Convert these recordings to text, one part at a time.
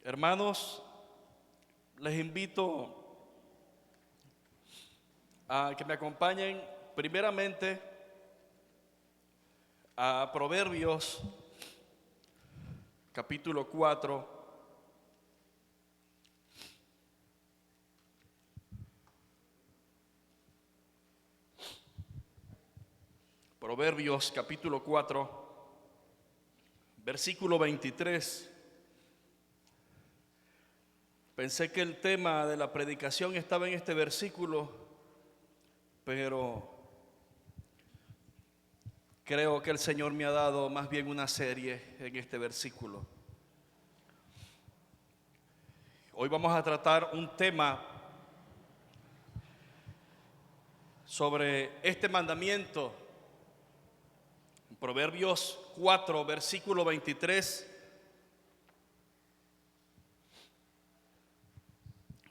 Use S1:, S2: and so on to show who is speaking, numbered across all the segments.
S1: Hermanos, les invito a que me acompañen primeramente a Proverbios capítulo 4. Proverbios capítulo 4, versículo 23. Pensé que el tema de la predicación estaba en este versículo, pero creo que el Señor me ha dado más bien una serie en este versículo. Hoy vamos a tratar un tema sobre este mandamiento. En Proverbios 4, versículo 23,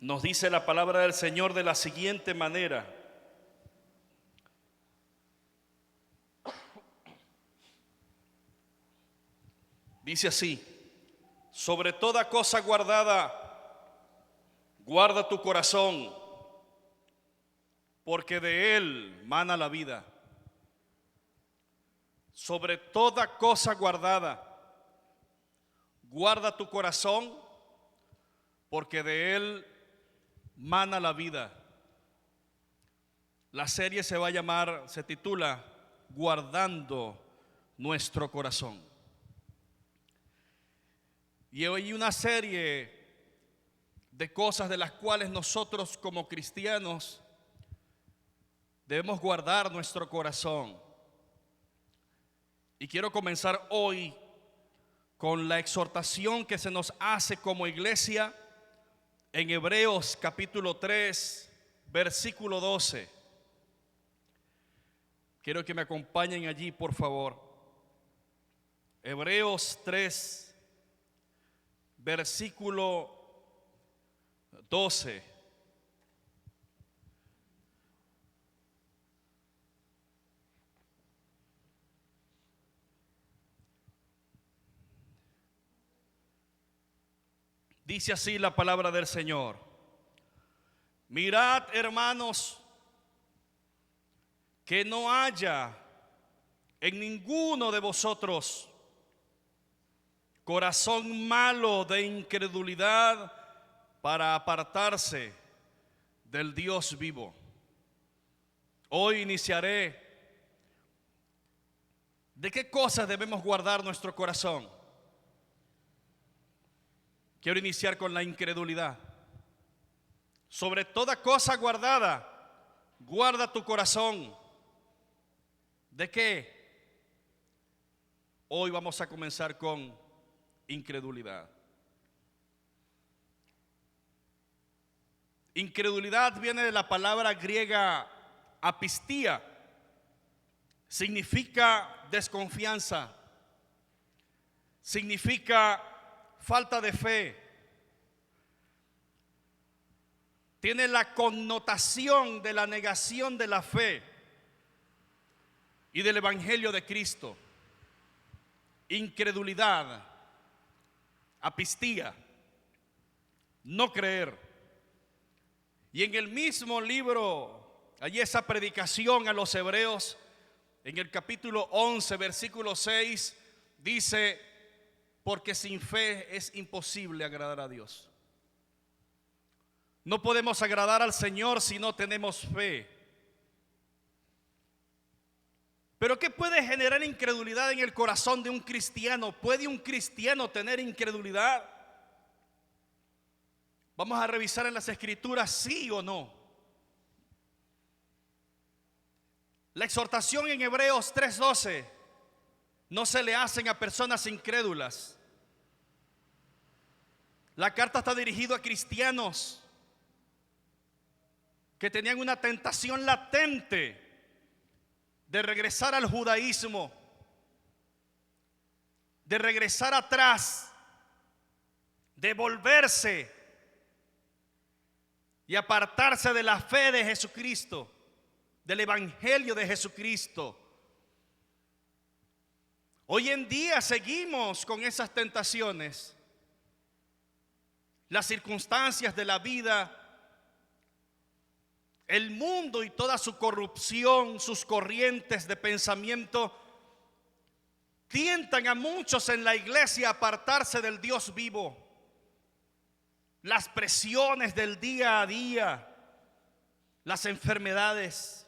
S1: nos dice la palabra del Señor de la siguiente manera: dice así: sobre toda cosa guardada, guarda tu corazón, porque de él mana la vida. Sobre toda cosa guardada, guarda tu corazón, porque de él mana la vida. La serie se titula Guardando nuestro corazón. Y hoy hay una serie de cosas de las cuales nosotros como cristianos debemos guardar nuestro corazón. Y quiero comenzar hoy con la exhortación que se nos hace como iglesia en Hebreos capítulo 3, versículo 12. Quiero que me acompañen allí, por favor. Hebreos 3, versículo 12. Dice así la palabra del Señor: mirad, hermanos, que no haya en ninguno de vosotros corazón malo de incredulidad para apartarse del Dios vivo. Hoy iniciaré de qué cosas debemos guardar nuestro corazón. Quiero iniciar con la incredulidad. Sobre toda cosa guardada, guarda tu corazón. ¿De qué? Hoy vamos a comenzar con incredulidad. Incredulidad viene de la palabra griega apistía. Significa desconfianza. Significa falta de fe. Tiene la connotación de la negación de la fe y del evangelio de Cristo. Incredulidad, apistía, no creer. Y en el mismo libro, allí esa predicación a los hebreos, en el capítulo 11, versículo 6, dice: porque sin fe es imposible agradar a Dios. No podemos agradar al Señor si no tenemos fe. Pero ¿qué puede generar incredulidad en el corazón de un cristiano? ¿Puede un cristiano tener incredulidad? Vamos a revisar en las Escrituras, sí o no. La exhortación en Hebreos 3:12 no se le hacen a personas incrédulas. La carta está dirigida a cristianos que tenían una tentación latente de regresar al judaísmo, de regresar atrás, de volverse y apartarse de la fe de Jesucristo, del evangelio de Jesucristo. Hoy en día seguimos con esas tentaciones. las circunstancias de la vida, el mundo y toda su corrupción, sus corrientes de pensamiento, tientan a muchos en la iglesia a apartarse del Dios vivo. Las presiones del día a día, las enfermedades,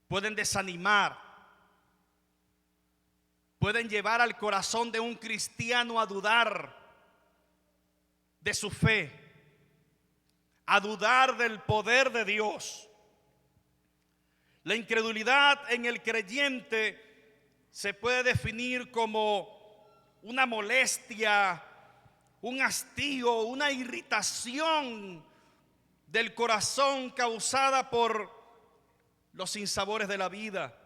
S1: pueden desanimar, pueden llevar al corazón de un cristiano a dudar de su fe, a dudar del poder de Dios. La incredulidad en el creyente se puede definir como una molestia, un hastío, una irritación del corazón causada por los sinsabores de la vida,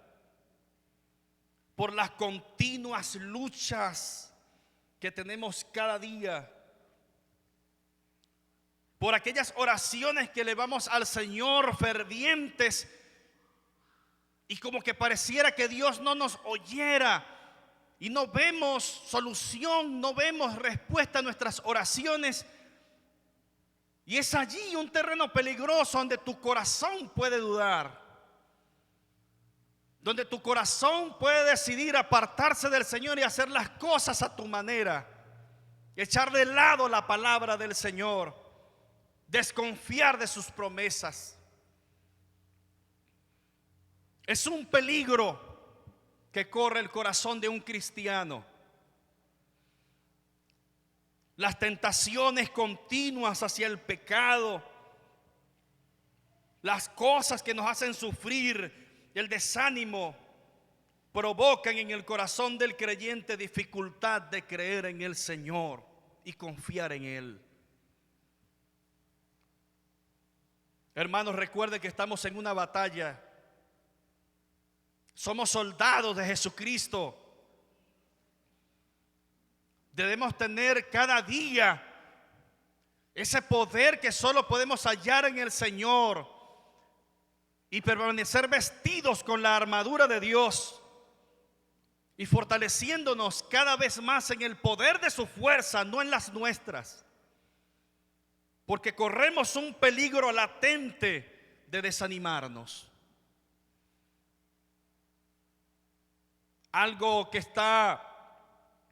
S1: por las continuas luchas que tenemos cada día, por aquellas oraciones que elevamos al Señor fervientes y como que pareciera que Dios no nos oyera y no vemos solución, no vemos respuesta a nuestras oraciones. Y es allí un terreno peligroso donde tu corazón puede dudar, donde tu corazón puede decidir apartarse del Señor y hacer las cosas a tu manera, echar de lado la palabra del Señor, desconfiar de sus promesas. Es un peligro que corre el corazón de un cristiano. Las tentaciones continuas hacia el pecado, las cosas que nos hacen sufrir, el desánimo, provocan en el corazón del creyente dificultad de creer en el Señor y confiar en Él. Hermanos, recuerden que estamos en una batalla. Somos soldados de Jesucristo. Debemos tener cada día ese poder que solo podemos hallar en el Señor y permanecer vestidos con la armadura de Dios y fortaleciéndonos cada vez más en el poder de su fuerza, no en las nuestras, porque corremos un peligro latente de desanimarnos. Algo que está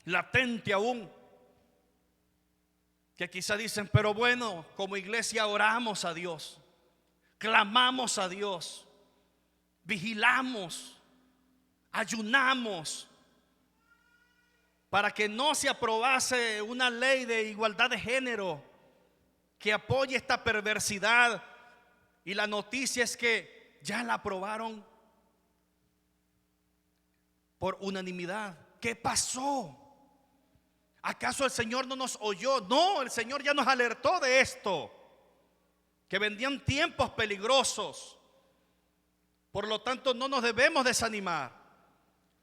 S1: latente aún, que quizá dicen, pero bueno, como iglesia oramos a Dios, clamamos a Dios, vigilamos, ayunamos para que no se aprobase una ley de igualdad de género que apoye esta perversidad, y la noticia es que ya la aprobaron por unanimidad. ¿Qué pasó? ¿Acaso el Señor no nos oyó? No, el Señor ya nos alertó de esto, que vendrían tiempos peligrosos. Por lo tanto, no nos debemos desanimar.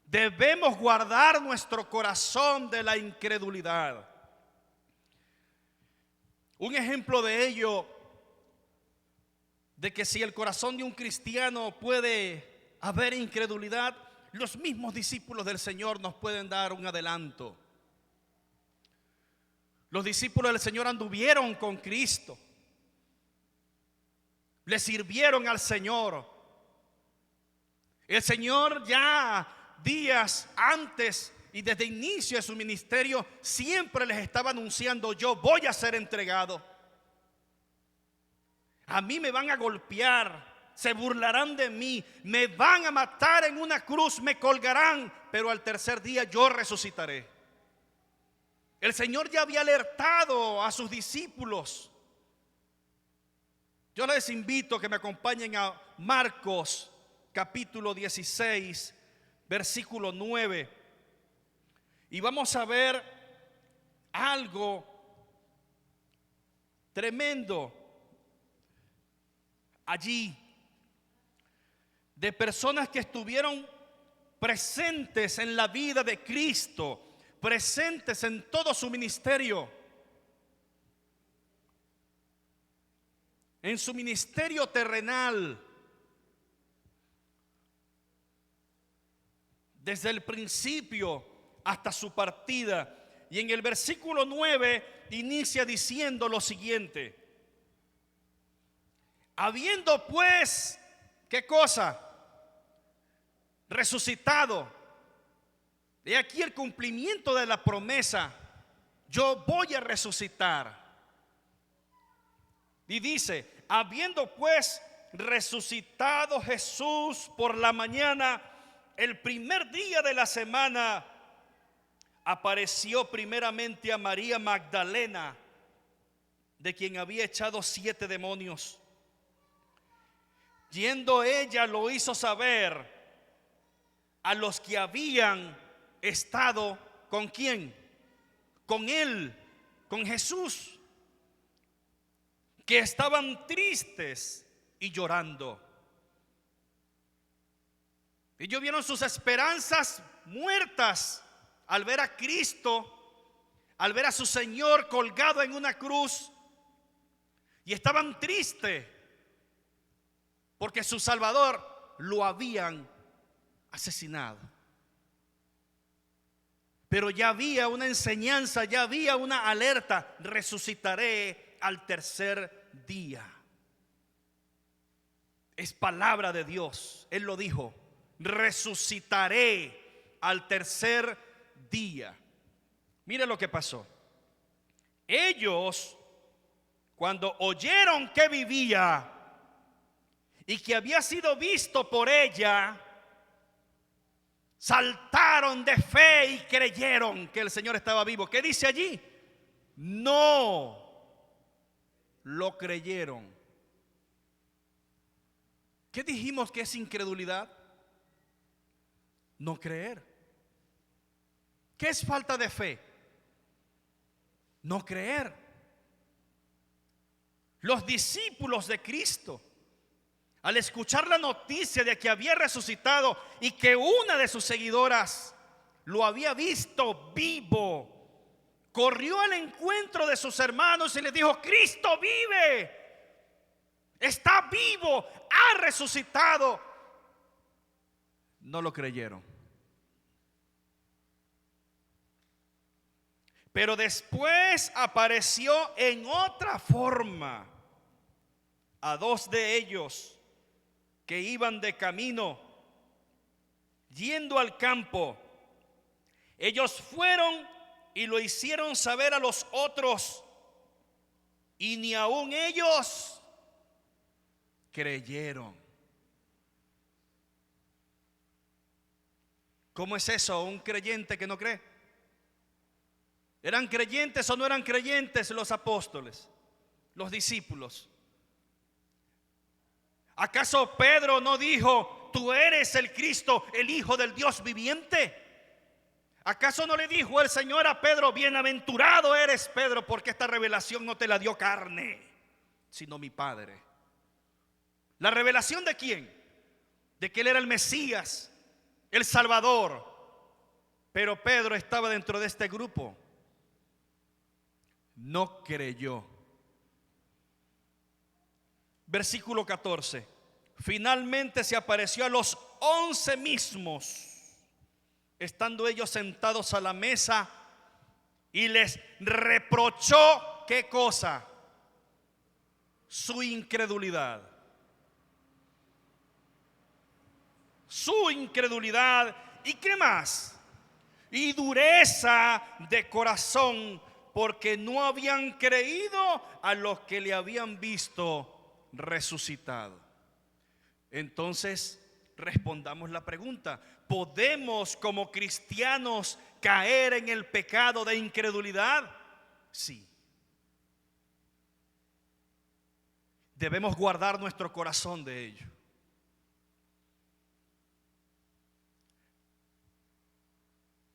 S1: Debemos guardar nuestro corazón de la incredulidad. Un ejemplo de ello, de que si el corazón de un cristiano puede haber incredulidad, los mismos discípulos del Señor nos pueden dar un adelanto. Los discípulos del Señor anduvieron con Cristo, le sirvieron al Señor. El Señor ya días antes y desde el inicio de su ministerio siempre les estaba anunciando: yo voy a ser entregado, a mí me van a golpear, se burlarán de mí, me van a matar en una cruz, me colgarán, pero al tercer día yo resucitaré. El Señor ya había alertado a sus discípulos. Yo les invito a que me acompañen a Marcos capítulo 16, versículo 9. Y vamos a ver algo tremendo allí, de personas que estuvieron presentes en la vida de Cristo, presentes en todo su ministerio, en su ministerio terrenal, desde el principio hasta su partida. Y en el versículo 9 inicia diciendo lo siguiente: habiendo pues, ¿qué cosa? Resucitado. He aquí el cumplimiento de la promesa: yo voy a resucitar. Y dice: habiendo pues resucitado Jesús por la mañana, el primer día de la semana, apareció primeramente a María Magdalena, de quien había echado 7 demonios. Yendo ella, lo hizo saber a los que habían estado ¿con quién? Con él, con Jesús, que estaban tristes y llorando. Ellos vieron sus esperanzas muertas al ver a Cristo, al ver a su Señor colgado en una cruz, y estaban tristes porque su Salvador lo habían asesinado. Pero ya había una enseñanza, ya había una alerta: resucitaré al tercer día. Es palabra de Dios. Él lo dijo: resucitaré al tercer día. Mire lo que pasó. Ellos, cuando oyeron que vivía y que había sido visto por ella, saltaron de fe y creyeron que el Señor estaba vivo. ¿Qué dice allí? No lo creyeron. ¿Qué dijimos que es incredulidad? No creer. ¿Qué es falta de fe? No creer. Los discípulos de Cristo, al escuchar la noticia de que había resucitado y que una de sus seguidoras lo había visto vivo, corrió al encuentro de sus hermanos y les dijo: Cristo vive, está vivo, ha resucitado. No lo creyeron. Pero después apareció en otra forma a 2 de ellos que iban de camino, yendo al campo. Ellos fueron y lo hicieron saber a los otros, y ni aun ellos creyeron. ¿Cómo es eso? ¿Un creyente que no cree? ¿Eran creyentes o no eran creyentes los apóstoles, los discípulos? ¿Acaso Pedro no dijo: tú eres el Cristo, el Hijo del Dios viviente? ¿Acaso no le dijo el Señor a Pedro: bienaventurado eres, Pedro, porque esta revelación no te la dio carne, sino mi Padre? ¿La revelación de quién? De que Él era el Mesías, el Salvador. Pero Pedro estaba dentro de este grupo. No creyó. Versículo 14. Finalmente se apareció a los 11 mismos, estando ellos sentados a la mesa, y les reprochó, ¿qué cosa? Su incredulidad. Su incredulidad. ¿Y qué más? Y dureza de corazón, porque no habían creído a los que le habían visto resucitado. Entonces respondamos la pregunta: ¿podemos como cristianos caer en el pecado de incredulidad? Sí. Debemos guardar nuestro corazón de ello.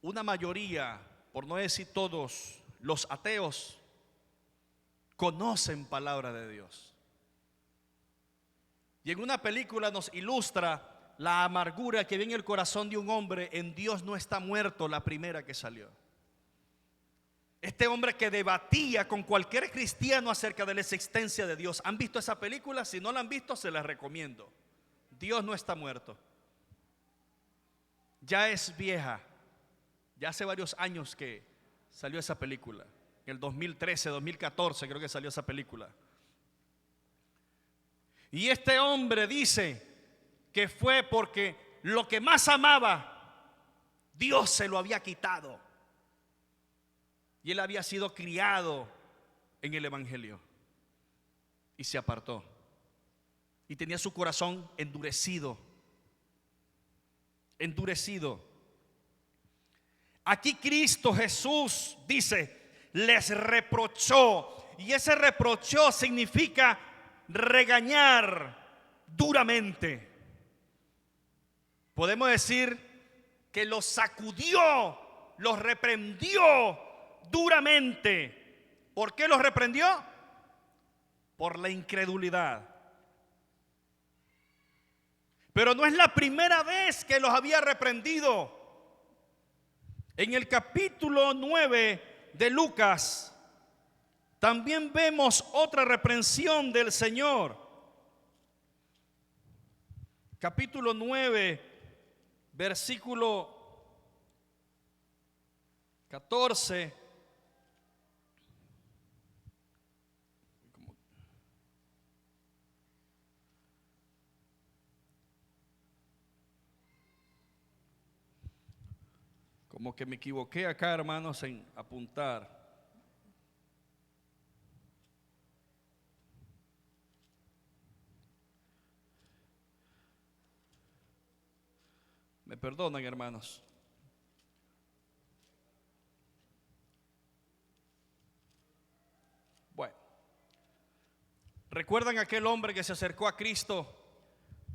S1: Una mayoría, por no decir todos, los ateos conocen palabra de Dios. Y en una película nos ilustra la amargura que vive en el corazón de un hombre en Dios no está muerto, la primera que salió. Este hombre que debatía con cualquier cristiano acerca de la existencia de Dios. ¿Han visto esa película? Si no la han visto, se la recomiendo. Dios no está muerto. Ya es vieja. Ya hace varios años que salió esa película. En el 2013, 2014 creo que salió esa película. Y este hombre dice que fue porque lo que más amaba, Dios se lo había quitado. Y él había sido criado en el Evangelio. Y se apartó. Y tenía su corazón endurecido. Endurecido. Aquí Cristo Jesús dice, les reprochó. Y ese reprochó significa regañar duramente. Podemos decir que los sacudió, los reprendió duramente. ¿Por qué los reprendió? Por la incredulidad. Pero no es la primera vez que los había reprendido. En el capítulo 9 de Lucas también vemos otra reprensión del Señor. Capítulo 9, versículo 14. Como que me equivoqué acá, hermanos, en apuntar. Me perdonan, hermanos. Bueno, ¿recuerdan aquel hombre que se acercó a Cristo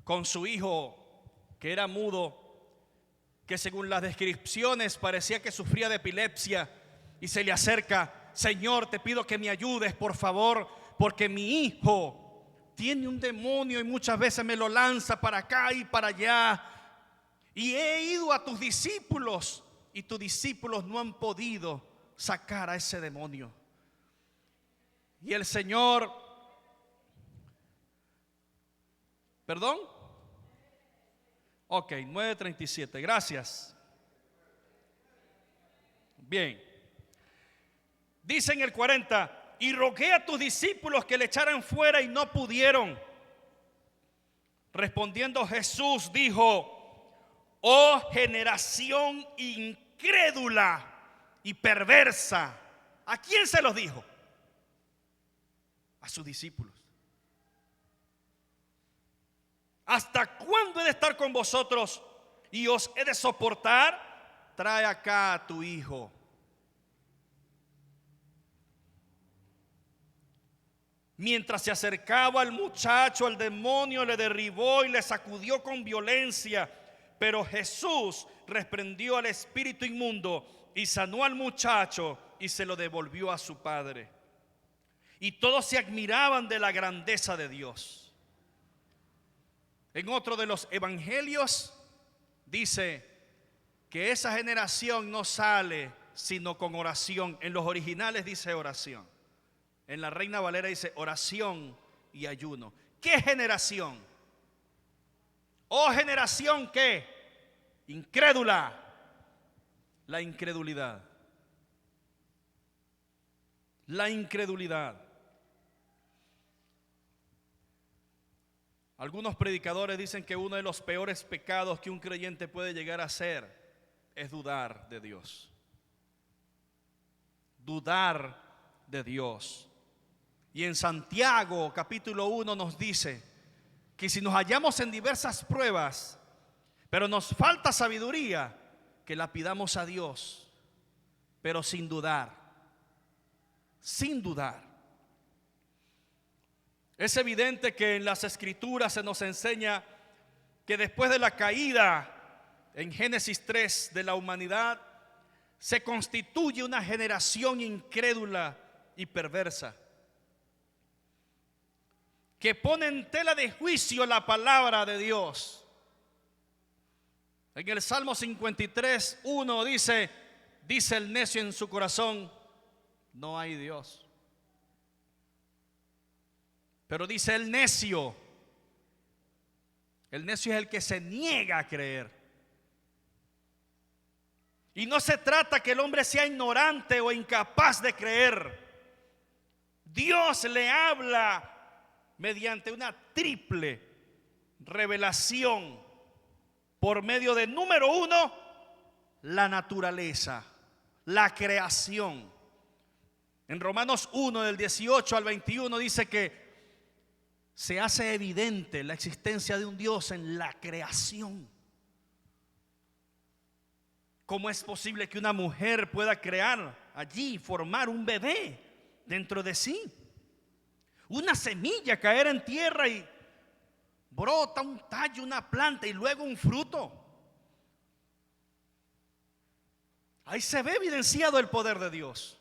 S1: con su hijo que era mudo, que según las descripciones parecía que sufría de epilepsia, y se le acerca? Señor, te pido que me ayudes, por favor, porque mi hijo tiene un demonio y muchas veces me lo lanza para acá y para allá. Y he ido a tus discípulos y tus discípulos no han podido sacar a ese demonio. Y el Señor, ¿perdón? Ok, 9:37, gracias. Bien. Dice en el 40, y rogué a tus discípulos que le echaran fuera y no pudieron. Respondiendo Jesús dijo, oh generación incrédula y perversa. ¿A quién se los dijo? A sus discípulos. ¿Hasta cuándo he de estar con vosotros y os he de soportar? Trae acá a tu hijo. Mientras se acercaba al muchacho, el demonio le derribó y le sacudió con violencia. Pero Jesús reprendió al espíritu inmundo y sanó al muchacho y se lo devolvió a su padre. Y todos se admiraban de la grandeza de Dios. En otro de los evangelios dice que esa generación no sale sino con oración. En los originales dice oración. En la Reina Valera dice oración y ayuno. ¿Qué generación? Oh generación que incrédula. La incredulidad. La incredulidad. Algunos predicadores dicen que uno de los peores pecados que un creyente puede llegar a hacer es dudar de Dios. Dudar de Dios. Y en Santiago capítulo 1 nos dice que si nos hallamos en diversas pruebas, pero nos falta sabiduría, que la pidamos a Dios, pero sin dudar. Sin dudar. Es evidente que en las Escrituras se nos enseña que después de la caída en Génesis 3 de la humanidad, se constituye una generación incrédula y perversa, que pone en tela de juicio la palabra de Dios. En el Salmo 53:1 dice el necio en su corazón, no hay Dios. Pero dice el necio es el que se niega a creer. Y no se trata que el hombre sea ignorante o incapaz de creer. Dios le habla mediante una triple revelación por medio de, número uno, la naturaleza, la creación. En Romanos 1, del 18 al 21 dice que se hace evidente la existencia de un Dios en la creación. ¿Cómo es posible que una mujer pueda crear allí, formar un bebé dentro de sí? Una semilla caer en tierra y brota un tallo, una planta y luego un fruto. Ahí se ve evidenciado el poder de Dios,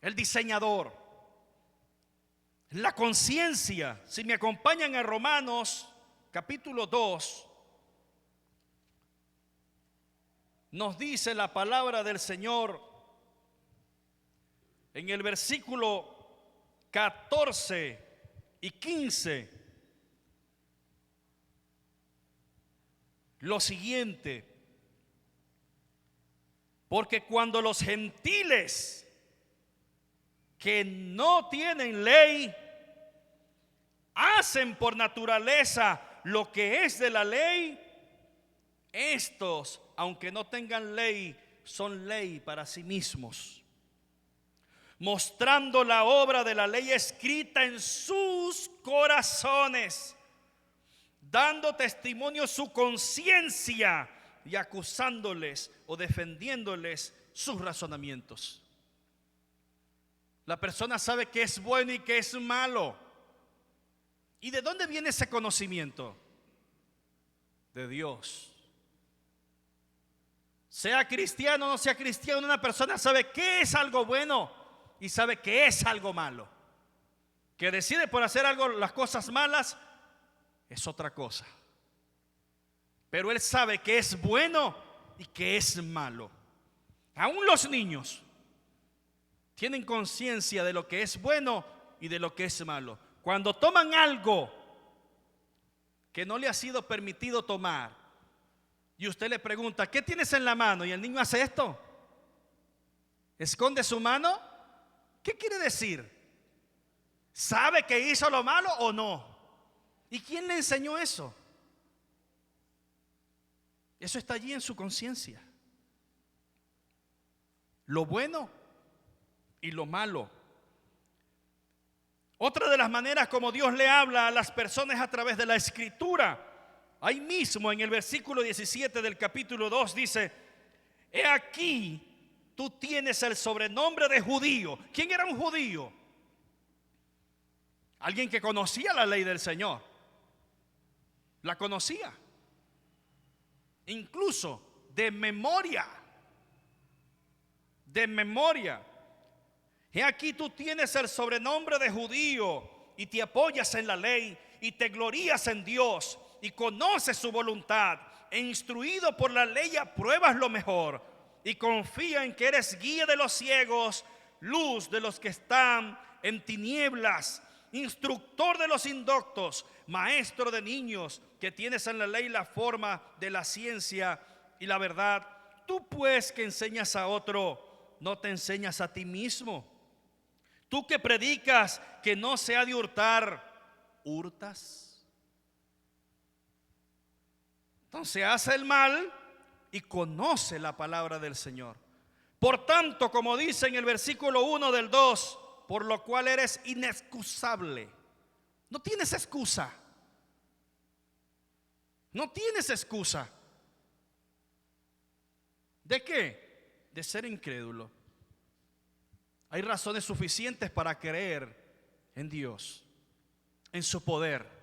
S1: el diseñador, la conciencia. Si me acompañan a Romanos capítulo 2, nos dice la palabra del Señor en el versículo 14 y 15 lo siguiente: porque cuando los gentiles que no tienen ley hacen por naturaleza lo que es de la ley, estos, aunque no tengan ley, son ley para sí mismos, mostrando la obra de la ley escrita en sus corazones, dando testimonio su conciencia y acusándoles o defendiéndoles sus razonamientos. La persona sabe qué es bueno y qué es malo. ¿Y de dónde viene ese conocimiento? De Dios. Sea cristiano o no sea cristiano, una persona sabe qué es algo bueno y sabe qué es algo malo. Que decide por hacer algo, las cosas malas, es otra cosa. Pero él sabe que es bueno y que es malo. Aún los niños tienen conciencia de lo que es bueno y de lo que es malo. Cuando toman algo que no le ha sido permitido tomar y usted le pregunta, ¿qué tienes en la mano? Y el niño hace esto, esconde su mano. ¿Qué quiere decir? ¿Sabe que hizo lo malo o no? ¿Y quién le enseñó eso? Eso está allí en su conciencia. Lo bueno y lo malo. Otra de las maneras como Dios le habla a las personas a través de la Escritura, ahí mismo en el versículo 17 del capítulo 2 dice: he aquí, tú tienes el sobrenombre de judío. ¿Quién era un judío? Alguien que conocía la ley del Señor. La conocía. Incluso de memoria. De memoria. He aquí, tú tienes el sobrenombre de judío y te apoyas en la ley y te glorías en Dios y conoces su voluntad, e instruido por la ley apruebas lo mejor y confía en que eres guía de los ciegos, luz de los que están en tinieblas, instructor de los indoctos, maestro de niños, que tienes en la ley la forma de la ciencia y la verdad. Tú pues que enseñas a otro, ¿no te enseñas a ti mismo? Tú que predicas que no se ha de hurtar, ¿hurtas? Entonces hace el mal y conoce la palabra del Señor. Por tanto, como dice en el versículo 1 del 2, por lo cual eres inexcusable. No tienes excusa. No tienes excusa. ¿De qué? De ser incrédulo. Hay razones suficientes para creer en Dios, en su poder.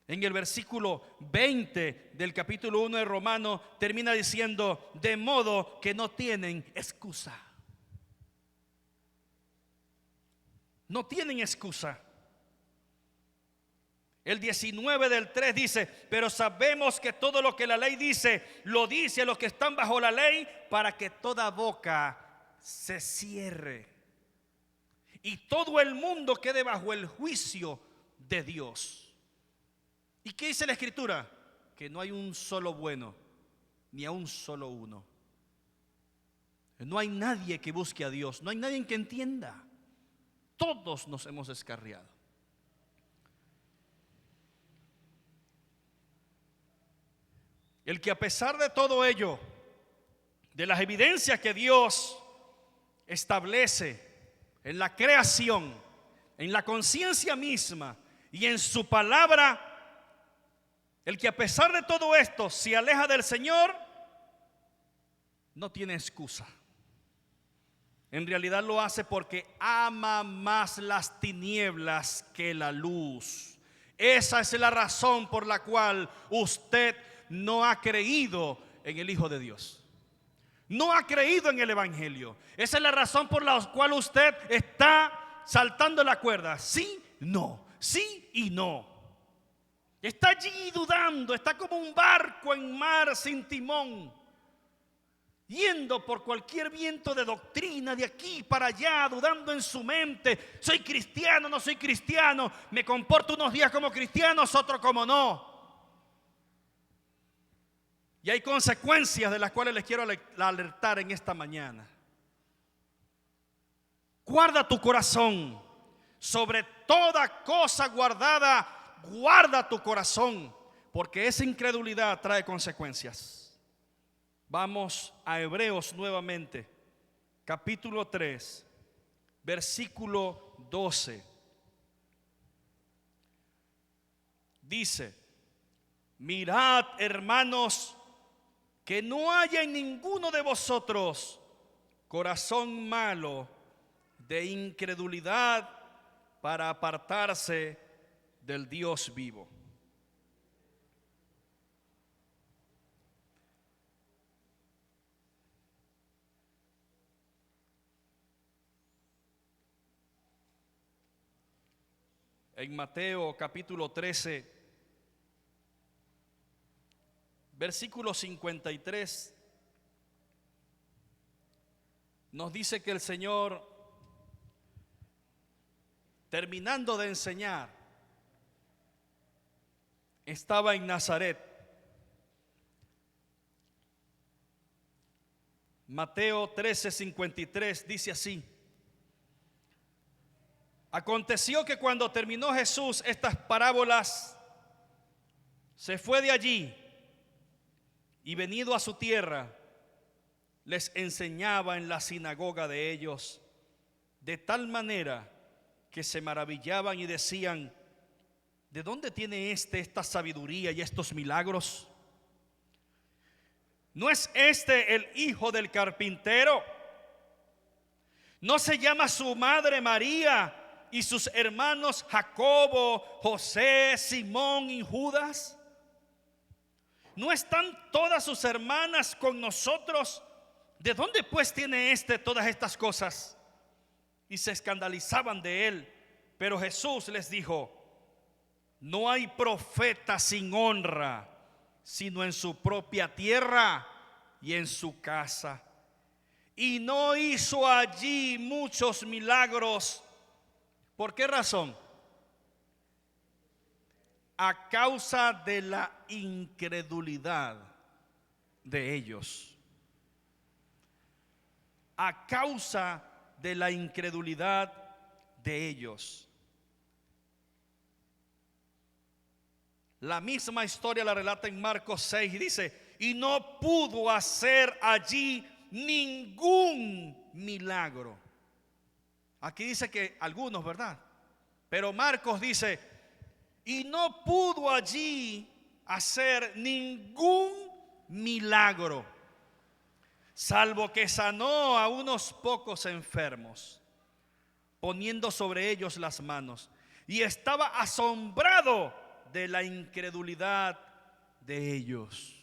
S1: En el versículo 20 del capítulo 1 de Romanos termina diciendo: de modo que no tienen excusa. No tienen excusa. El 19 del 3 dice: pero sabemos que todo lo que la ley dice, lo dice a los que están bajo la ley, para que toda boca se cierre y todo el mundo quede bajo el juicio de Dios. ¿Y qué dice la Escritura? Que no hay un solo bueno, ni a un solo uno. No hay nadie que busque a Dios, no hay nadie que entienda. Todos nos hemos descarriado. El que a pesar de todo ello, de las evidencias que Dios establece en la creación, en la conciencia misma y en su palabra, el que a pesar de todo esto se aleja del Señor, no tiene excusa. En realidad lo hace porque ama más las tinieblas que la luz. Esa es la razón por la cual usted no ha creído en el Hijo de Dios. No ha creído en el Evangelio. Esa es la razón por la cual usted está saltando la cuerda. Sí, no, sí y no. Está allí dudando, está como un barco en mar sin timón, yendo por cualquier viento de doctrina de aquí para allá, dudando en su mente: soy cristiano, no soy cristiano, me comporto unos días como cristiano, otros como no. Y hay consecuencias de las cuales les quiero alertar en esta mañana. Guarda tu corazón, sobre toda cosa guardada, guarda tu corazón, porque esa incredulidad trae consecuencias. Vamos a Hebreos nuevamente, capítulo 3, versículo 12. Dice: mirad, hermanos, que no haya en ninguno de vosotros corazón malo de incredulidad para apartarse del Dios vivo. En Mateo capítulo 13, versículo 53, nos dice que el Señor, terminando de enseñar, estaba en Nazaret. Mateo 13:53 dice así: aconteció que cuando terminó Jesús estas parábolas, se fue de allí y venido a su tierra, les enseñaba en la sinagoga de ellos, de tal manera que se maravillaban y decían: ¿de dónde tiene esta sabiduría y estos milagros? ¿No es este el hijo del carpintero? ¿No se llama su madre María y sus hermanos Jacobo, José, Simón y Judas? ¿No están todas sus hermanas con nosotros? ¿De dónde pues tiene todas estas cosas? Y se escandalizaban de él. Pero Jesús les dijo: no hay profeta sin honra, sino en su propia tierra y en su casa. Y no hizo allí muchos milagros. ¿Por qué razón? A causa de la incredulidad de ellos. A causa de la incredulidad de ellos. La misma historia la relata en Marcos 6 y dice: y no pudo hacer allí ningún milagro. Aquí dice que algunos, ¿verdad? Pero Marcos dice: y no pudo allí hacer ningún milagro, salvo que sanó a unos pocos enfermos, poniendo sobre ellos las manos. Y estaba asombrado de la incredulidad de ellos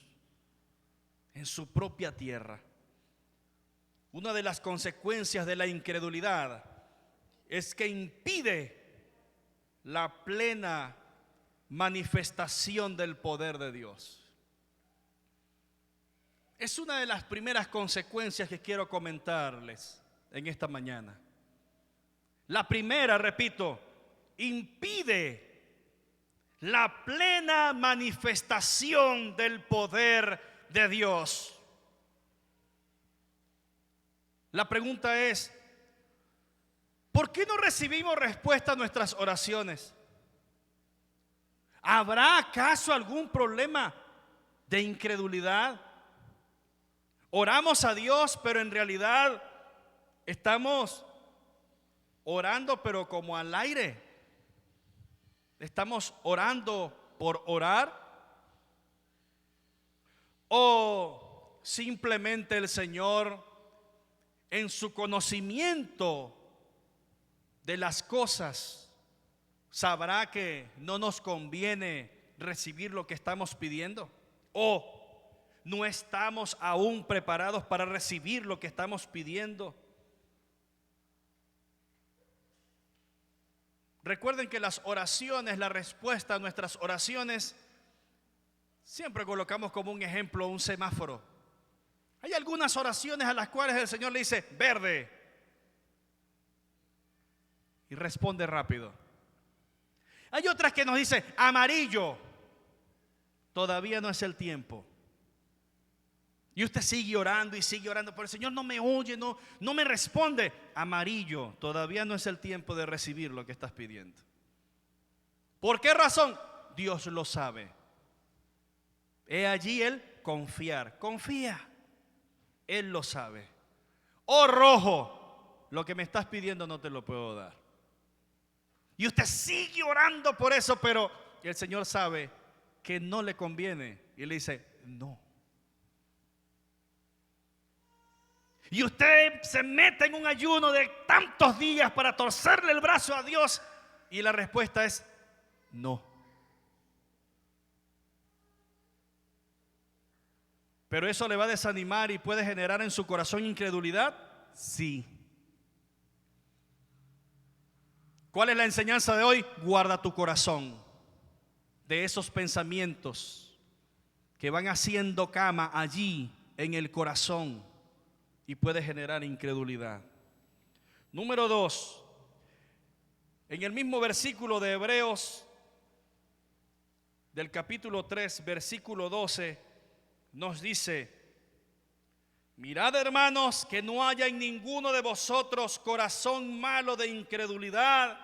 S1: en su propia tierra. Una de las consecuencias de la incredulidad es que impide la plena manifestación del poder de Dios. Es una de las primeras consecuencias que quiero comentarles en esta mañana. La primera, repito, impide la plena manifestación del poder de Dios. La pregunta es, ¿por qué no recibimos respuesta a nuestras oraciones? ¿Habrá acaso algún problema de incredulidad? Oramos a Dios, pero en realidad estamos orando, pero como al aire. ¿Estamos orando por orar? ¿O simplemente el Señor, en su conocimiento de las cosas, sabrá que no nos conviene recibir lo que estamos pidiendo? ¿O no estamos aún preparados para recibir lo que estamos pidiendo? Recuerden que las oraciones, la respuesta a nuestras oraciones, siempre colocamos como un ejemplo un semáforo. Hay algunas oraciones a las cuales el Señor le dice verde y responde rápido. Hay otras que nos dice amarillo, todavía no es el tiempo. Y usted sigue orando y sigue orando, pero el Señor no me oye, no me responde. Amarillo, todavía no es el tiempo de recibir lo que estás pidiendo. ¿Por qué razón? Dios lo sabe. He allí el confiar. Confía. Él lo sabe. Oh rojo, lo que me estás pidiendo no te lo puedo dar. Y usted sigue orando por eso, pero el Señor sabe que no le conviene. Y le dice, no. Y usted se mete en un ayuno de tantos días para torcerle el brazo a Dios. Y la respuesta es no. ¿Pero eso le va a desanimar y puede generar en su corazón incredulidad? Sí. ¿Cuál es la enseñanza de hoy? Guarda tu corazón de esos pensamientos que van haciendo cama allí en el corazón y puede generar incredulidad. Número 2, en el mismo versículo de Hebreos, del capítulo 3, versículo 12, nos dice: mirad, hermanos, que no haya en ninguno de vosotros corazón malo de incredulidad,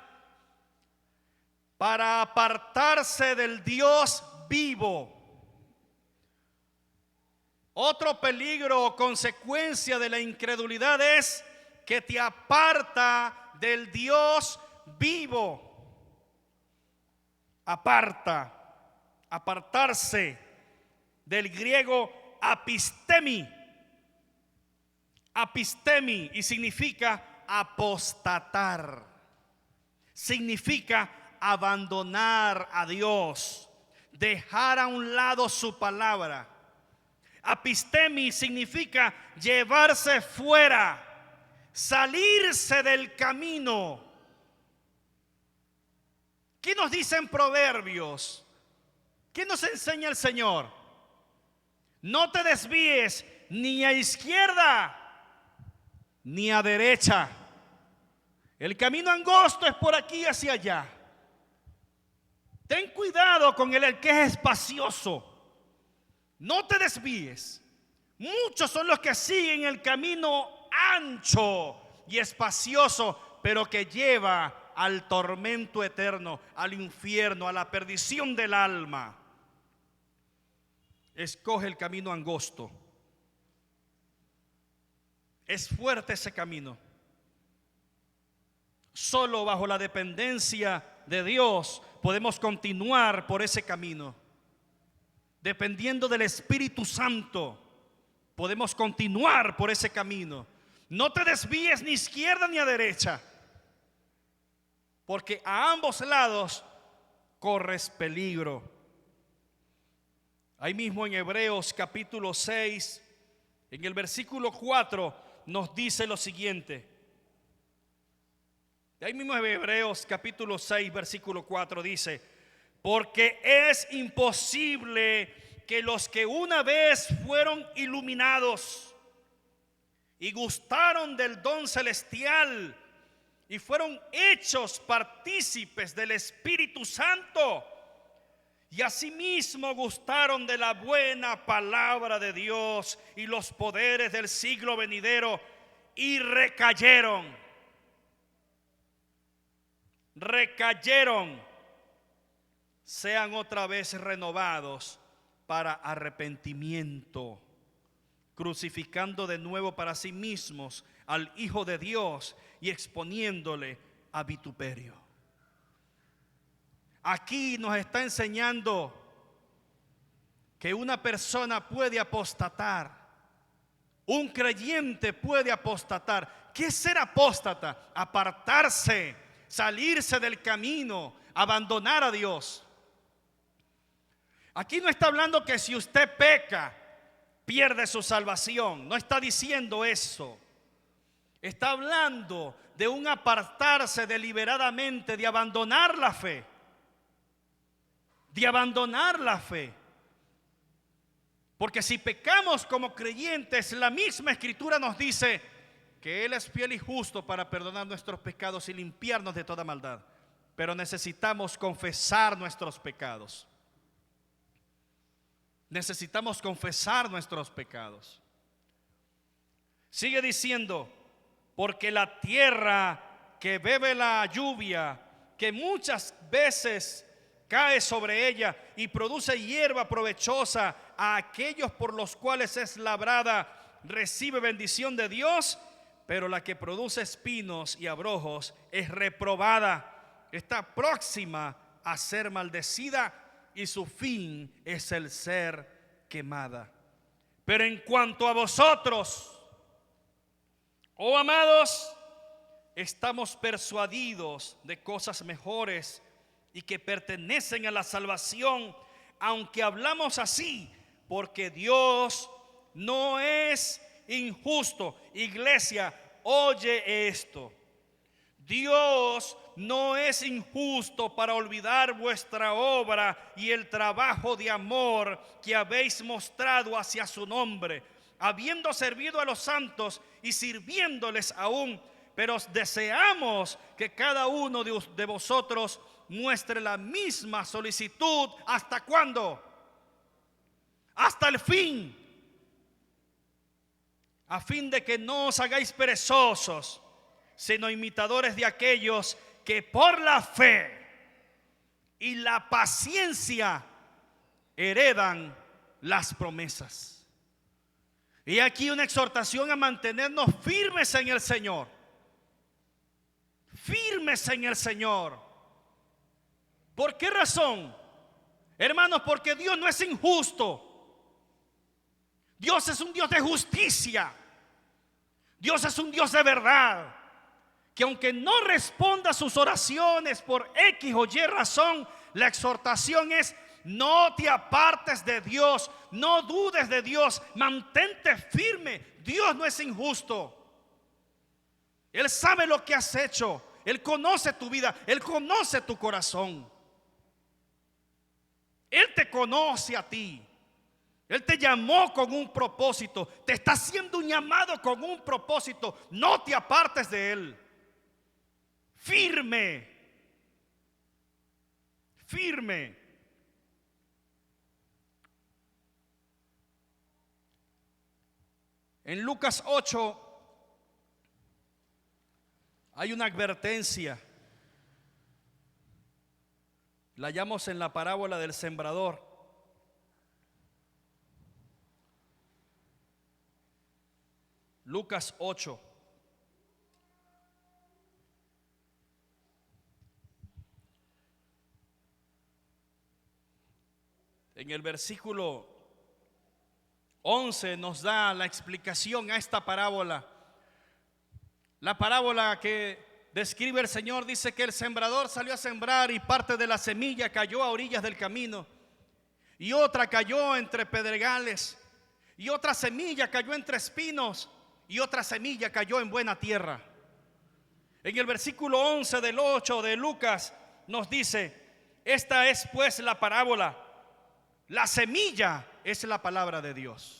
S1: para apartarse del Dios vivo. Otro peligro o consecuencia de la incredulidad es que te aparta del Dios vivo. Apartarse, del griego apistemi. Apistemi, y significa apostatar. Significa abandonar a Dios, dejar a un lado su palabra. Apistemi significa llevarse fuera, salirse del camino. ¿Qué nos dicen Proverbios? ¿Qué nos enseña el Señor? No te desvíes ni a izquierda ni a derecha. El camino angosto es por aquí hacia allá. Ten cuidado con el que es espacioso. No te desvíes. Muchos son los que siguen el camino ancho y espacioso, pero que lleva al tormento eterno, al infierno, a la perdición del alma. Escoge el camino angosto. Es fuerte ese camino. Solo bajo la dependencia de Dios podemos continuar por ese camino. Dependiendo del Espíritu Santo, podemos continuar por ese camino. No te desvíes ni a izquierda ni a derecha, porque a ambos lados corres peligro. Ahí mismo en Hebreos capítulo 6, en el versículo 4, nos dice lo siguiente. Ahí mismo en Hebreos capítulo 6, versículo 4 dice: porque es imposible que los que una vez fueron iluminados y gustaron del don celestial y fueron hechos partícipes del Espíritu Santo y asimismo gustaron de la buena palabra de Dios y los poderes del siglo venidero, y recayeron. Sean otra vez renovados para arrepentimiento, crucificando de nuevo para sí mismos al Hijo de Dios y exponiéndole a vituperio. Aquí nos está enseñando que una persona puede apostatar, un creyente puede apostatar. ¿Qué es ser apóstata? Apartarse, salirse del camino, abandonar a Dios. Aquí no está hablando que si usted peca, pierde su salvación. No está diciendo eso. Está hablando de un apartarse deliberadamente, de abandonar la fe. De abandonar la fe. Porque si pecamos como creyentes, la misma Escritura nos dice que Él es fiel y justo para perdonar nuestros pecados y limpiarnos de toda maldad. Pero necesitamos confesar nuestros pecados. Necesitamos confesar nuestros pecados. Sigue diciendo, porque la tierra que bebe la lluvia, que muchas veces cae sobre ella y produce hierba provechosa a aquellos por los cuales es labrada, recibe bendición de Dios, pero la que produce espinos y abrojos es reprobada, está próxima a ser maldecida y su fin es el ser quemada. Pero en cuanto a vosotros, oh amados, estamos persuadidos de cosas mejores y que pertenecen a la salvación, aunque hablamos así, porque Dios no es injusto. Iglesia, oye esto. Dios no es injusto para olvidar vuestra obra y el trabajo de amor que habéis mostrado hacia su nombre, habiendo servido a los santos y sirviéndoles aún. Pero deseamos que cada uno de vosotros muestre la misma solicitud. ¿Hasta cuándo? Hasta el fin, a fin de que no os hagáis perezosos, sino imitadores de aquellos que por la fe y la paciencia heredan las promesas. Y aquí una exhortación a mantenernos firmes en el Señor. Firmes en el Señor. ¿Por qué razón? Hermanos, porque Dios no es injusto. Dios es un Dios de justicia. Dios es un Dios de verdad, que aunque no responda a sus oraciones por X o Y razón, la exhortación es: no te apartes de Dios, no dudes de Dios, mantente firme. Dios no es injusto. Él sabe lo que has hecho, Él conoce tu vida, Él conoce tu corazón. Él te conoce a ti. Él te llamó con un propósito, te está haciendo un llamado con un propósito. No te apartes de Él. Firme, firme. En Lucas 8 hay una advertencia. La hallamos en la parábola del sembrador. Lucas 8. En el versículo 11 nos da la explicación a esta parábola. La parábola que describe el Señor dice que el sembrador salió a sembrar y parte de la semilla cayó a orillas del camino, y otra cayó entre pedregales, y otra semilla cayó entre espinos, y otra semilla cayó en buena tierra. En el versículo 11 del 8 de Lucas nos dice: esta es pues la parábola. La semilla es la palabra de Dios.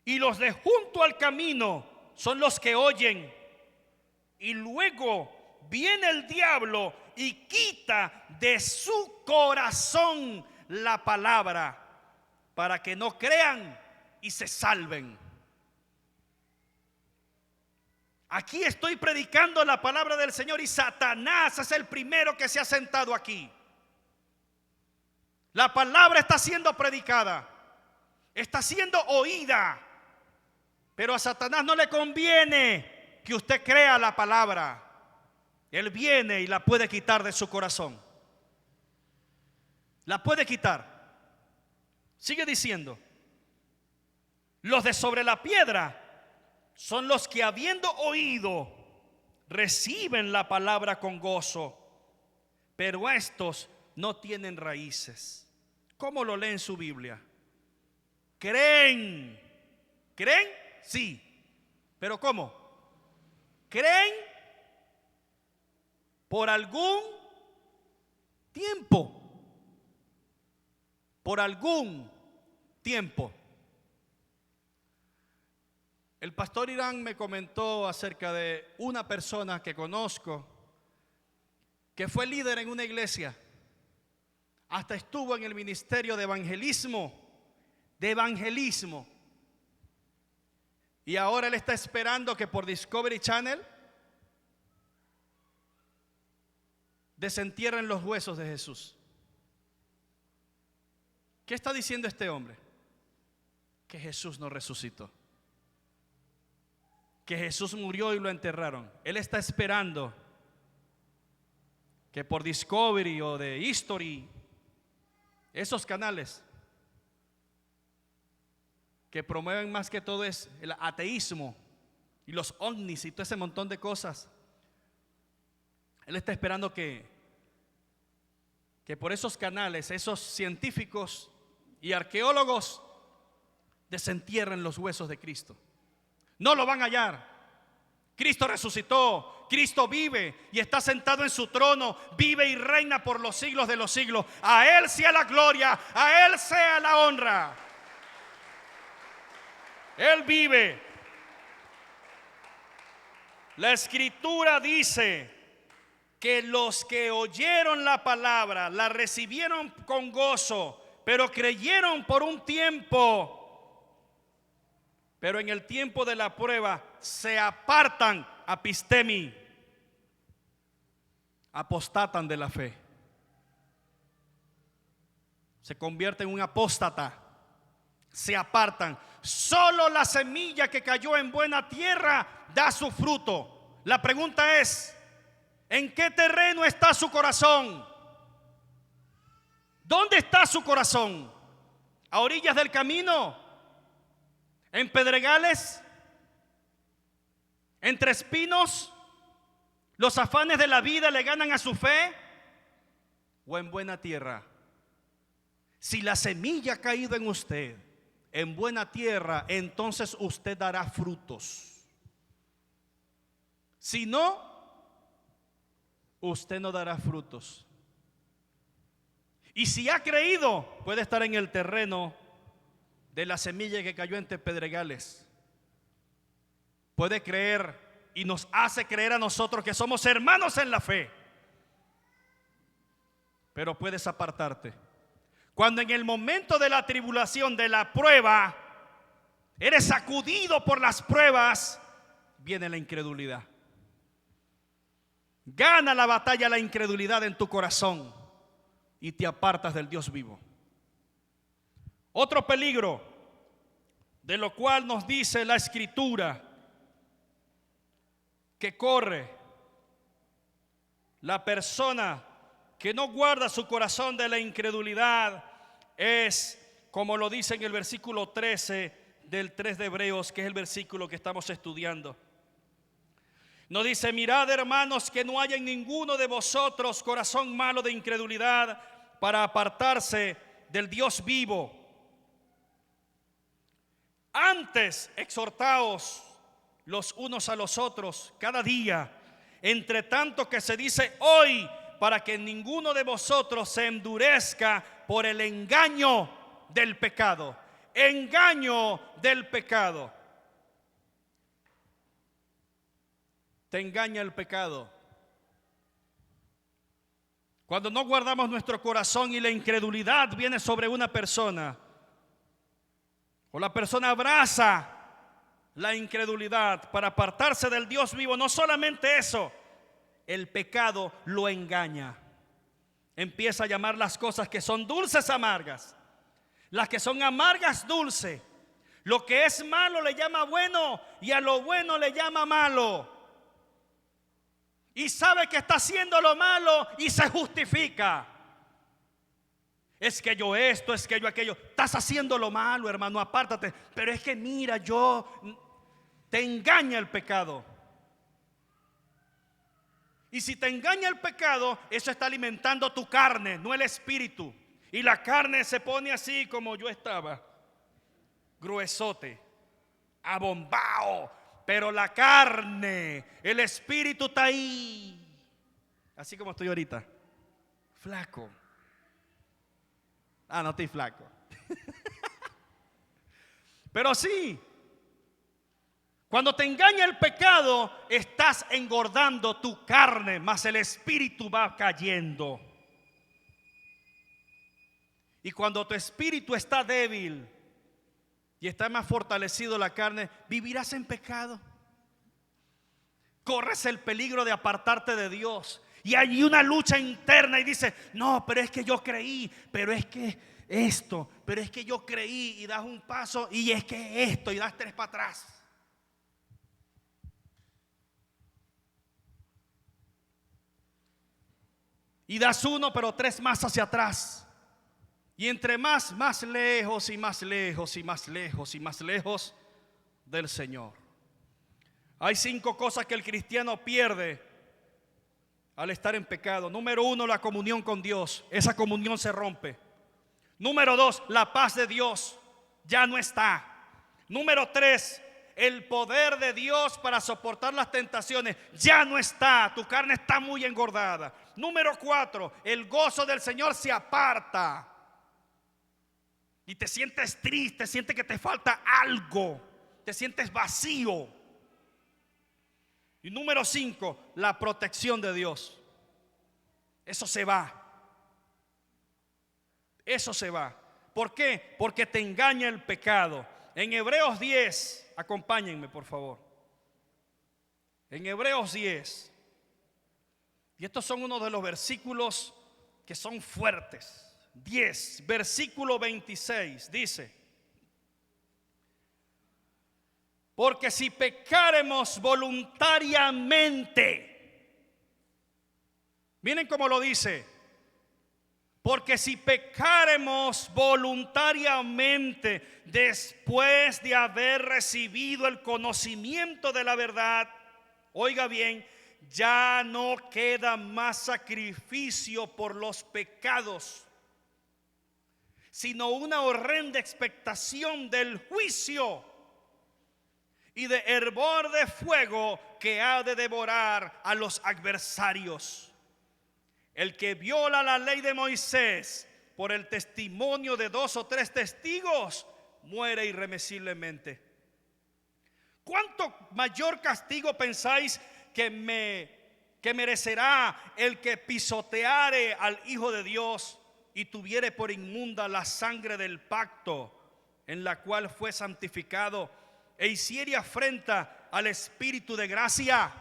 S1: Y los de junto al camino son los que oyen. Y luego viene el diablo y quita de su corazón la palabra para que no crean y se salven. Aquí estoy predicando la palabra del Señor y Satanás es el primero que se ha sentado aquí. La palabra está siendo predicada, está siendo oída, pero a Satanás no le conviene que usted crea la palabra. Él viene y la puede quitar de su corazón. La puede quitar. Sigue diciendo: los de sobre la piedra son los que, habiendo oído, reciben la palabra con gozo, pero estos no tienen raíces. ¿Cómo lo lee en su Biblia? ¿Creen? ¿Creen? Sí. ¿Pero cómo? ¿Creen por algún tiempo? Por algún tiempo. El pastor Irán me comentó acerca de una persona que conozco que fue líder en una iglesia. Hasta estuvo en el ministerio de evangelismo. Y ahora él está esperando que por Discovery Channel desentierren los huesos de Jesús. ¿Qué está diciendo este hombre? Que Jesús no resucitó, que Jesús murió y lo enterraron. Él está esperando que por Discovery o de History, esos canales que promueven más que todo es el ateísmo y los ovnis y todo ese montón de cosas, él está esperando que por esos canales, esos científicos y arqueólogos desentierren los huesos de Cristo. No lo van a hallar. Cristo resucitó, Cristo vive y está sentado en su trono, vive y reina por los siglos de los siglos. A Él sea la gloria, a Él sea la honra. Él vive. La Escritura dice que los que oyeron la palabra, la recibieron con gozo, pero creyeron por un tiempo. Pero en el tiempo de la prueba se apartan, apistemi, apostatan de la fe. Se convierten en un apóstata, se apartan. Solo la semilla que cayó en buena tierra da su fruto. La pregunta es: ¿en qué terreno está su corazón? ¿Dónde está su corazón? ¿A orillas del camino? ¿En pedregales? ¿Entre espinos? ¿Los afanes de la vida le ganan a su fe? ¿O en buena tierra? Si la semilla ha caído en usted en buena tierra, entonces usted dará frutos. Si no, usted no dará frutos. Y si ha creído, puede estar en el terreno de la semilla que cayó entre pedregales. Puede creer y nos hace creer a nosotros que somos hermanos en la fe, pero puedes apartarte. Cuando en el momento de la tribulación, de la prueba, eres sacudido por las pruebas, viene la incredulidad. Gana la batalla la incredulidad en tu corazón y te apartas del Dios vivo. Otro peligro de lo cual nos dice la Escritura que corre la persona que no guarda su corazón de la incredulidad es, como lo dice en el versículo 13 del 3 de Hebreos, que es el versículo que estamos estudiando. Nos dice: mirad, hermanos, que no haya en ninguno de vosotros corazón malo de incredulidad para apartarse del Dios vivo. Antes exhortaos los unos a los otros cada día, entre tanto que se dice hoy, para que ninguno de vosotros se endurezca por el engaño del pecado. Engaño del pecado. Te engaña el pecado. Cuando no guardamos nuestro corazón y la incredulidad viene sobre una persona, o la persona abraza la incredulidad para apartarse del Dios vivo, no solamente eso, el pecado lo engaña. Empieza a llamar las cosas que son dulces amargas, las que son amargas dulce. Lo que es malo le llama bueno y a lo bueno le llama malo. Y sabe que está haciendo lo malo y se justifica. Es que yo esto, es que yo aquello. Estás haciendo lo malo, hermano, apártate. Pero es que mira, te engaña el pecado. Y si te engaña el pecado, eso está alimentando tu carne, no el espíritu. Y la carne se pone así como yo estaba, gruesote, abombao. Pero la carne, el espíritu está ahí, así como estoy ahorita, flaco. No estoy flaco. Pero sí, cuando te engaña el pecado, estás engordando tu carne, mas el espíritu va cayendo. Y cuando tu espíritu está débil y está más fortalecido la carne, vivirás en pecado. Corres el peligro de apartarte de Dios. Y hay una lucha interna y dices, no, pero es que yo creí, pero es que esto, pero es que yo creí, y das un paso y es que esto, y das 3 para atrás. Y das 1, pero 3 más hacia atrás. Y entre más lejos y más lejos y más lejos y más lejos del Señor. Hay 5 cosas que el cristiano pierde al estar en pecado. Número 1, la comunión con Dios. Esa comunión se rompe. Número 2, la paz de Dios ya no está. Número 3, el poder de Dios para soportar las tentaciones ya no está. Tu carne está muy engordada. Número 4, el gozo del Señor se aparta. Y te sientes triste, sientes que te falta algo, te sientes vacío. Y número 5, la protección de Dios. Eso se va. Eso se va. ¿Por qué? Porque te engaña el pecado. En Hebreos 10, acompáñenme por favor. En Hebreos 10. Y estos son uno de los versículos que son fuertes. 10, versículo 26, dice: porque si pecáremos voluntariamente, miren cómo lo dice, porque si pecáremos voluntariamente después de haber recibido el conocimiento de la verdad, oiga bien, ya no queda más sacrificio por los pecados, sino una horrenda expectación del juicio y de hervor de fuego que ha de devorar a los adversarios. El que viola la ley de Moisés por el testimonio de 2 o 3 testigos muere irremisiblemente. ¿Cuánto mayor castigo pensáis que merecerá el que pisoteare al Hijo de Dios y tuviere por inmunda la sangre del pacto en la cual fue santificado, e hiciere afrenta al Espíritu de gracia?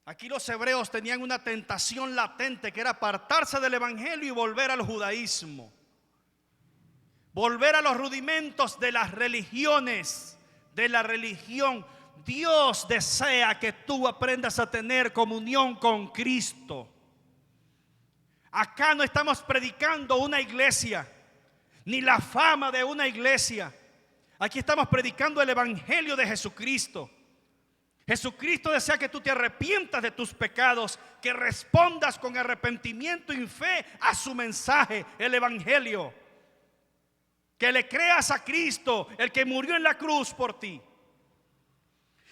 S1: Aquí los hebreos tenían una tentación latente, que era apartarse del evangelio y volver al judaísmo, volver a los rudimentos de las religiones, de la religión. Dios desea que tú aprendas a tener comunión con Cristo. Acá no estamos predicando una iglesia, ni la fama de una iglesia. Aquí estamos predicando el evangelio de Jesucristo. Jesucristo desea que tú te arrepientas de tus pecados, que respondas con arrepentimiento y fe a su mensaje, el evangelio. Que le creas a Cristo, el que murió en la cruz por ti.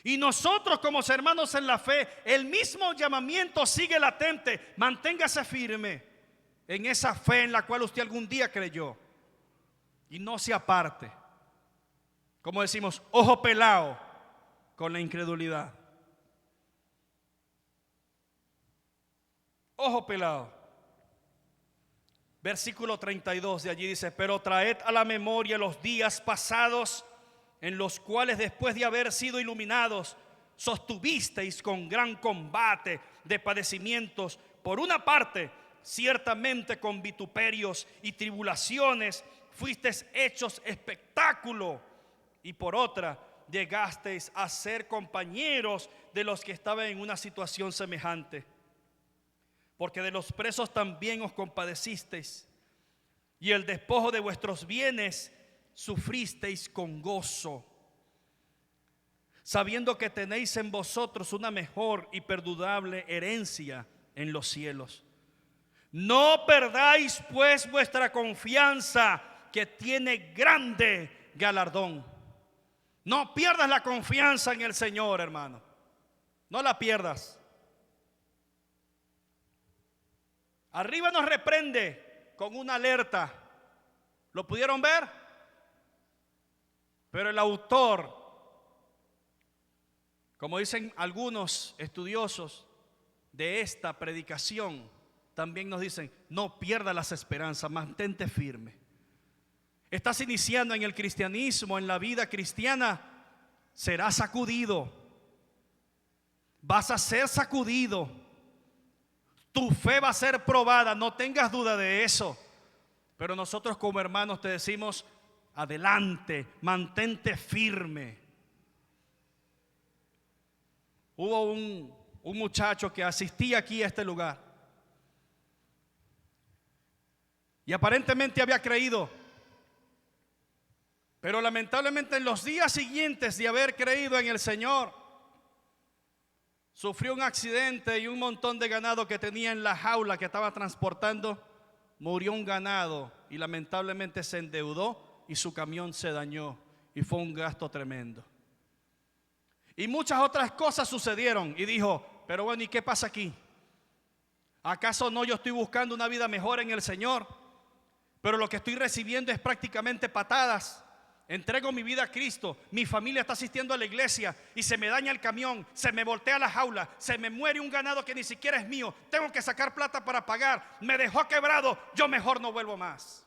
S1: Y nosotros como hermanos en la fe, el mismo llamamiento sigue latente. Manténgase firme en esa fe en la cual usted algún día creyó, y no se aparte, como decimos, ojo pelado con la incredulidad. Ojo pelado. Versículo 32 de allí dice: pero traed a la memoria los días pasados, en los cuales después de haber sido iluminados, sostuvisteis con gran combate de padecimientos, por una parte, ciertamente con vituperios y tribulaciones, fuisteis hechos espectáculo, y por otra, llegasteis a ser compañeros de los que estaban en una situación semejante. Porque de los presos también os compadecisteis, y el despojo de vuestros bienes sufristeis con gozo, sabiendo que tenéis en vosotros una mejor y perdurable herencia en los cielos. No perdáis pues vuestra confianza, que tiene grande galardón. No pierdas la confianza en el Señor, hermano. No la pierdas. Arriba nos reprende con una alerta. ¿Lo pudieron ver? Pero el autor, como dicen algunos estudiosos de esta predicación, también nos dicen: no pierdas las esperanzas, mantente firme. Estás iniciando en el cristianismo, en la vida cristiana, serás sacudido. Vas a ser sacudido. Tu fe va a ser probada, no tengas duda de eso. Pero nosotros como hermanos te decimos: adelante, mantente firme. Hubo un muchacho que asistía aquí a este lugar y aparentemente había creído, pero lamentablemente en los días siguientes de haber creído en el Señor, sufrió un accidente y un montón de ganado que tenía en la jaula que estaba transportando, murió un ganado y lamentablemente se endeudó y su camión se dañó y fue un gasto tremendo. Y muchas otras cosas sucedieron y dijo: pero bueno, ¿y qué pasa aquí? ¿Acaso no yo estoy buscando una vida mejor en el Señor? Pero lo que estoy recibiendo es prácticamente patadas. Entrego mi vida a Cristo, mi familia está asistiendo a la iglesia y se me daña el camión, se me voltea la jaula, se me muere un ganado que ni siquiera es mío, tengo que sacar plata para pagar, me dejó quebrado, yo mejor no vuelvo más.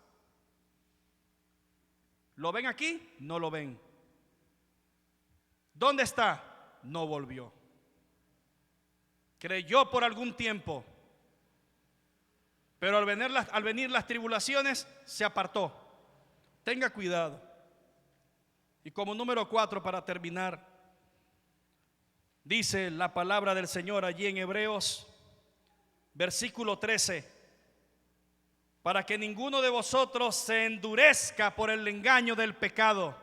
S1: ¿Lo ven aquí? No lo ven. ¿Dónde está? No volvió. Creyó por algún tiempo, pero al venir las tribulaciones se apartó. Tenga cuidado. Y como número 4, para terminar, dice la palabra del Señor allí en Hebreos, versículo 13: para que ninguno de vosotros se endurezca por el engaño del pecado.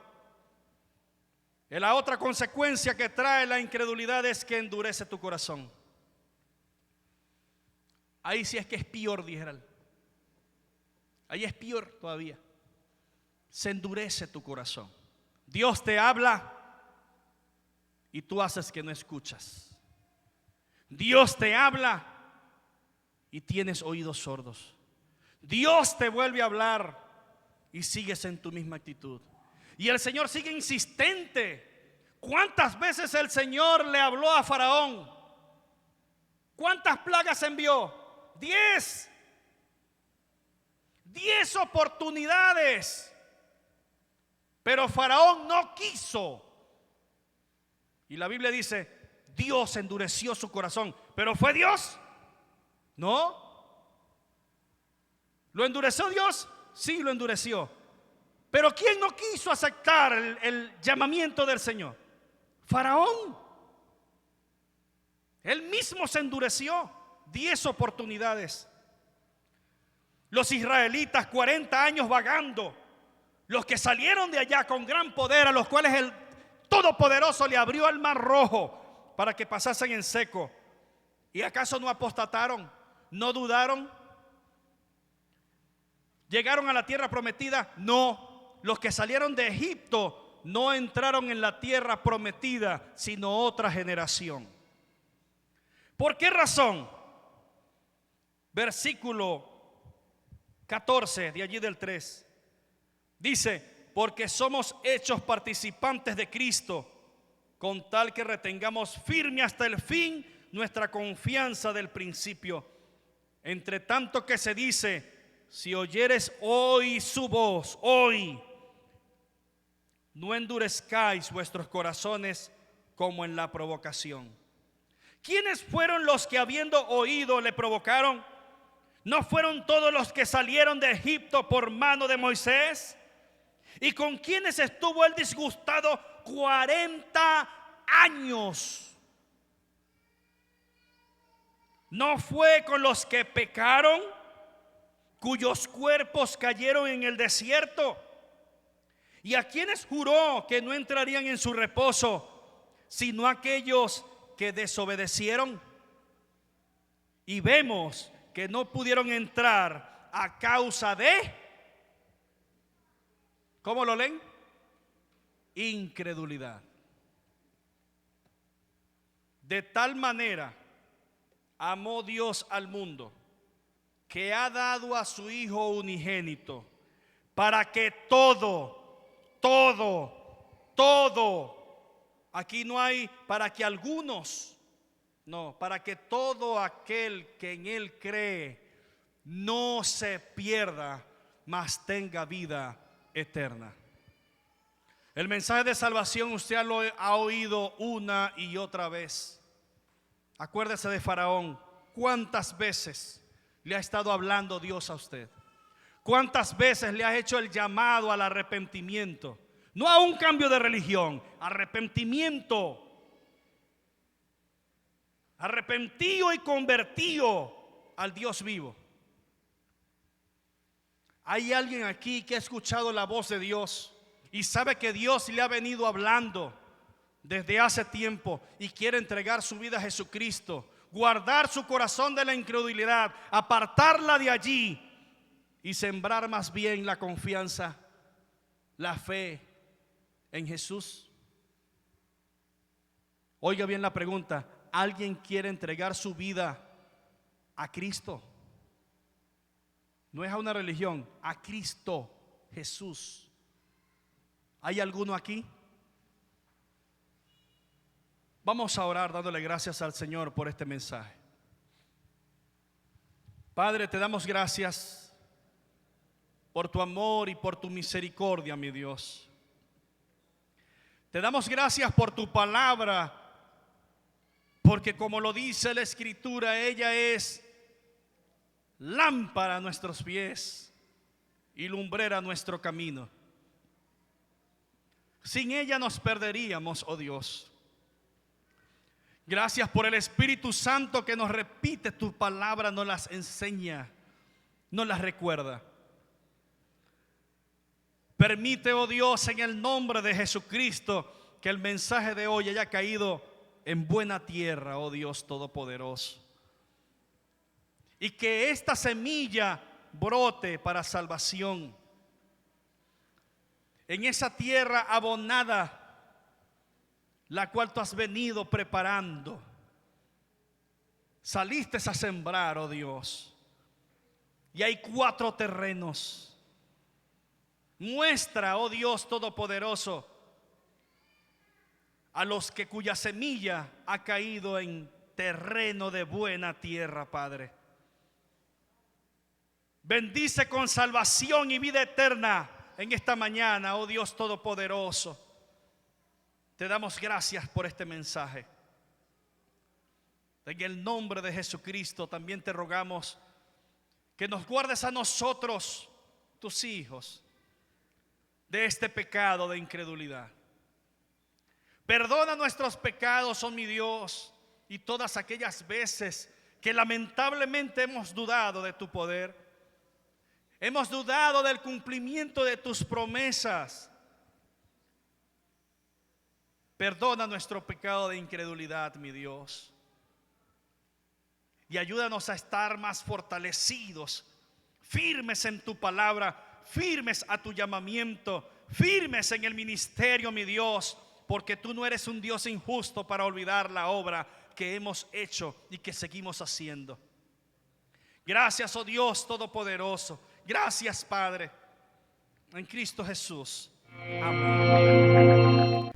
S1: Y la otra consecuencia que trae la incredulidad es que endurece tu corazón. Ahí sí es que es peor, dijeron. Ahí es peor todavía. Se endurece tu corazón. Dios te habla y tú haces que no escuchas. Dios te habla y tienes oídos sordos. Dios te vuelve a hablar y sigues en tu misma actitud. Y el Señor sigue insistente. ¿Cuántas veces el Señor le habló a Faraón? ¿Cuántas plagas envió? 10. 10 oportunidades. Pero Faraón no quiso. Y la Biblia dice: Dios endureció su corazón. ¿Pero fue Dios? No. ¿Lo endureció Dios? Sí, lo endureció. Pero ¿quién no quiso aceptar el llamamiento del Señor? Faraón. Él mismo se endureció. 10 oportunidades. Los israelitas 40 años vagando. Los que salieron de allá con gran poder, a los cuales el Todopoderoso le abrió el mar rojo para que pasasen en seco. ¿Y acaso no apostataron? ¿No dudaron? ¿Llegaron a la tierra prometida? No. Los que salieron de Egipto no entraron en la tierra prometida, sino otra generación. ¿Por qué razón? Versículo 14 de allí del 3. Dice: porque somos hechos participantes de Cristo, con tal que retengamos firme hasta el fin nuestra confianza del principio. Entre tanto que se dice, si oyeres hoy su voz, hoy, no endurezcáis vuestros corazones como en la provocación. ¿Quiénes fueron los que habiendo oído le provocaron? ¿No fueron todos los que salieron de Egipto por mano de Moisés? ¿Y con quienes estuvo él disgustado 40 años? ¿No fue con los que pecaron, cuyos cuerpos cayeron en el desierto? ¿Y a quienes juró que no entrarían en su reposo, sino aquellos que desobedecieron? Y vemos que no pudieron entrar a causa de, ¿cómo lo leen? Incredulidad. De tal manera amó Dios al mundo, que ha dado a su Hijo unigénito, para que todo, aquí no hay para que algunos, no, para que todo aquel que en Él cree no se pierda, mas tenga vida eterna. El mensaje de salvación usted lo ha oído una y otra vez. Acuérdese de Faraón. ¿Cuántas veces le ha estado hablando Dios a usted? ¿Cuántas veces le ha hecho el llamado al arrepentimiento? No a un cambio de religión, arrepentimiento. Arrepentido y convertido al Dios vivo. Hay alguien aquí que ha escuchado la voz de Dios y sabe que Dios le ha venido hablando desde hace tiempo y quiere entregar su vida a Jesucristo, guardar su corazón de la incredulidad, apartarla de allí y sembrar más bien la confianza, la fe en Jesús. Oiga bien la pregunta: ¿alguien quiere entregar su vida a Cristo? No es a una religión, a Cristo Jesús. ¿Hay alguno aquí? Vamos a orar dándole gracias al Señor por este mensaje. Padre, te damos gracias por tu amor y por tu misericordia, mi Dios. Te damos gracias por tu palabra, porque como lo dice la Escritura, ella es lámpara a nuestros pies y lumbrera a nuestro camino. Sin ella nos perderíamos, oh Dios. Gracias por el Espíritu Santo que nos repite tu palabra, nos las enseña, nos las recuerda. Permite, oh Dios, en el nombre de Jesucristo, que el mensaje de hoy haya caído en buena tierra, oh Dios Todopoderoso. Y que esta semilla brote para salvación en esa tierra abonada, la cual tú has venido preparando. Saliste a sembrar, oh Dios, y hay 4 terrenos. Muestra, oh Dios Todopoderoso, a los que cuya semilla ha caído en terreno de buena tierra, Padre. Bendice con salvación y vida eterna en esta mañana, oh Dios Todopoderoso. Te damos gracias por este mensaje. En el nombre de Jesucristo también te rogamos que nos guardes a nosotros, tus hijos, de este pecado de incredulidad. Perdona nuestros pecados, oh mi Dios, y todas aquellas veces que lamentablemente hemos dudado de tu poder, hemos dudado del cumplimiento de tus promesas. Perdona nuestro pecado de incredulidad, mi Dios, y ayúdanos a estar más fortalecidos, firmes en tu palabra, firmes a tu llamamiento, firmes en el ministerio, mi Dios, porque tú no eres un Dios injusto para olvidar la obra que hemos hecho y que seguimos haciendo. Gracias, oh Dios Todopoderoso. Gracias, Padre, en Cristo Jesús. Amén.